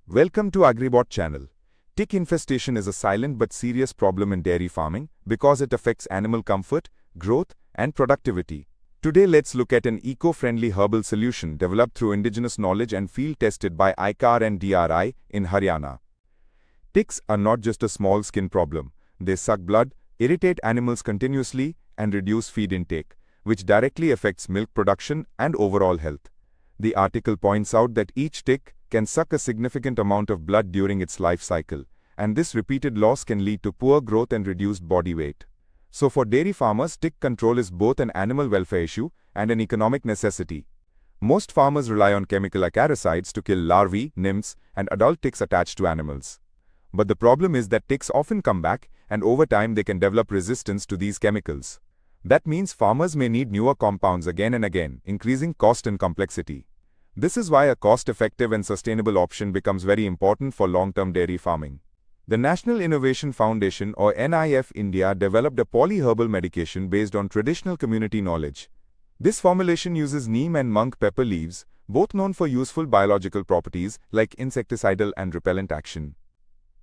Welcome to AgriBot channel. Tick infestation is a silent but serious problem in dairy farming because it affects animal comfort, growth, and productivity. Today let's look at an eco-friendly herbal solution developed through indigenous knowledge and field-tested by ICAR-NDRI in Haryana. Ticks are not just a small skin problem. They suck blood, irritate animals continuously, and reduce feed intake, which directly affects milk production and overall health. The article points out that each tick can suck a significant amount of blood during its life cycle, and this repeated loss can lead to poor growth and reduced body weight. So for dairy farmers, tick control is both an animal welfare issue and an economic necessity. Most farmers rely on chemical acaricides to kill larvae, nymphs, and adult ticks attached to animals. But the problem is that ticks often come back, and over time they can develop resistance to these chemicals. That means farmers may need newer compounds again and again, increasing cost and complexity. This is why a cost-effective and sustainable option becomes very important for long-term dairy farming. The National Innovation Foundation or NIF India developed a polyherbal medication based on traditional community knowledge. This formulation uses neem and monk pepper leaves, both known for useful biological properties like insecticidal and repellent action.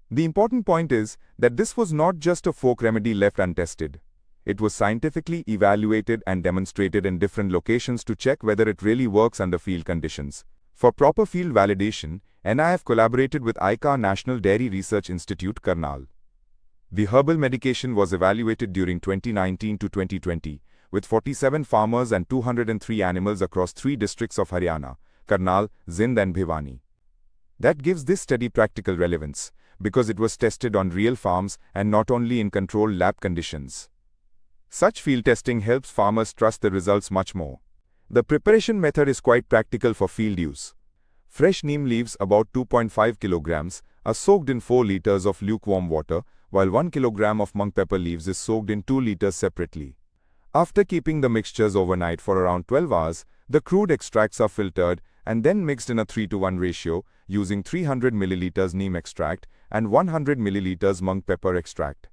The important point is that this was not just a folk remedy left untested. It was scientifically evaluated and demonstrated in different locations to check whether it really works under field conditions. For proper field validation, NIF collaborated with ICAR National Dairy Research Institute, Karnal. The herbal medication was evaluated during 2019 to 2020, with 47 farmers and 203 animals across 3 districts of Haryana, Karnal, Sindh and Bhiwani. That gives this study practical relevance, because it was tested on real farms and not only in controlled lab conditions. Such field testing helps farmers trust the results much more. The preparation method is quite practical for field use. Fresh neem leaves, about 2.5 kilograms, are soaked in 4 liters of lukewarm water, while 1 kilogram of monk pepper leaves is soaked in 2 liters separately. After keeping the mixtures overnight for around 12 hours, the crude extracts are filtered and then mixed in a 3:1 ratio using 300 milliliters neem extract and 100 milliliters monk pepper extract.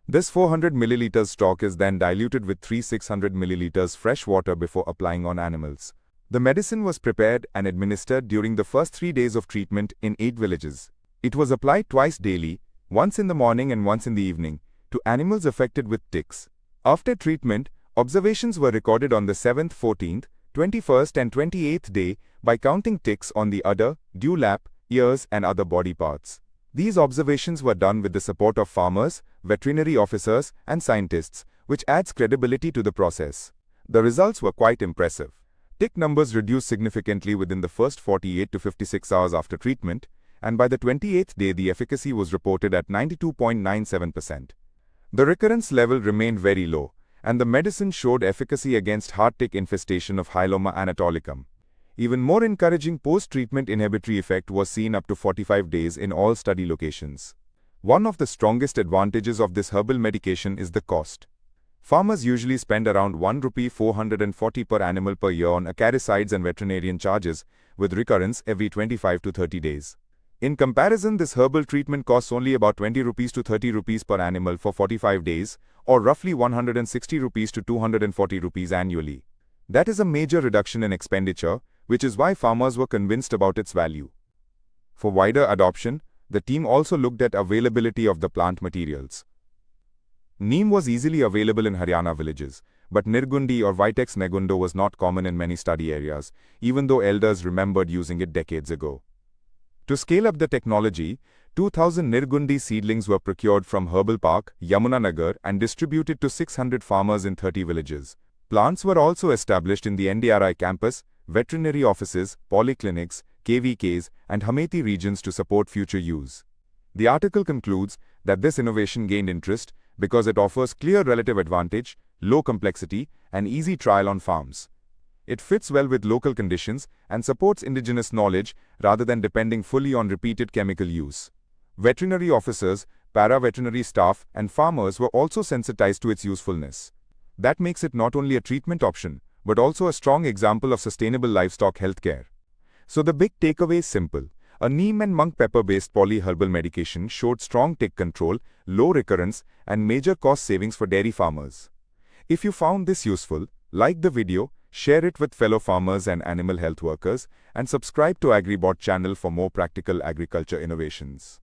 This 400 milliliters stock is then diluted with 600 milliliters fresh water before applying on animals. The medicine was prepared and administered during the first 3 days of treatment in 8 villages. It was applied twice daily, once in the morning and once in the evening, to animals affected with ticks. After treatment, observations were recorded on the 7th, 14th, 21st and 28th day by counting ticks on the udder, dewlap, ears and other body parts. These observations were done with the support of farmers, veterinary officers, and scientists, which adds credibility to the process. The results were quite impressive. Tick numbers reduced significantly within the first 48 to 56 hours after treatment, and by the 28th day the efficacy was reported at 92.97%. The recurrence level remained very low, and the medicine showed efficacy against hard tick infestation of Hyaloma anatolicum. Even more encouraging post-treatment inhibitory effect was seen up to 45 days in all study locations. One of the strongest advantages of this herbal medication is the cost. Farmers usually spend around ₹440 per animal per year on acaricides and veterinarian charges, with recurrence every 25 to 30 days. In comparison, this herbal treatment costs only about ₹20 to ₹30 per animal for 45 days, or roughly ₹160 to ₹240 annually. That is a major reduction in expenditure, which is why farmers were convinced about its value. For wider adoption, the team also looked at availability of the plant materials. Neem was easily available in Haryana villages, but Nirgundi or Vitex negundo was not common in many study areas, even though elders remembered using it decades ago. To scale up the technology, 2,000 Nirgundi seedlings were procured from Herbal Park, Yamunanagar, and distributed to 600 farmers in 30 villages. Plants were also established in the NDRI campus, veterinary offices, polyclinics, KVKs, and Hameti regions to support future use. The article concludes that this innovation gained interest because it offers clear relative advantage, low complexity, and easy trial on farms. It fits well with local conditions and supports indigenous knowledge rather than depending fully on repeated chemical use. Veterinary officers, para-veterinary staff, and farmers were also sensitized to its usefulness. That makes it not only a treatment option, but also a strong example of sustainable livestock healthcare. So the big takeaway is simple. A neem and monk pepper-based polyherbal medication showed strong tick control, low recurrence, and major cost savings for dairy farmers. If you found this useful, like the video, Share it with fellow farmers and animal health workers, and subscribe to AgriBot channel for more practical agriculture innovations.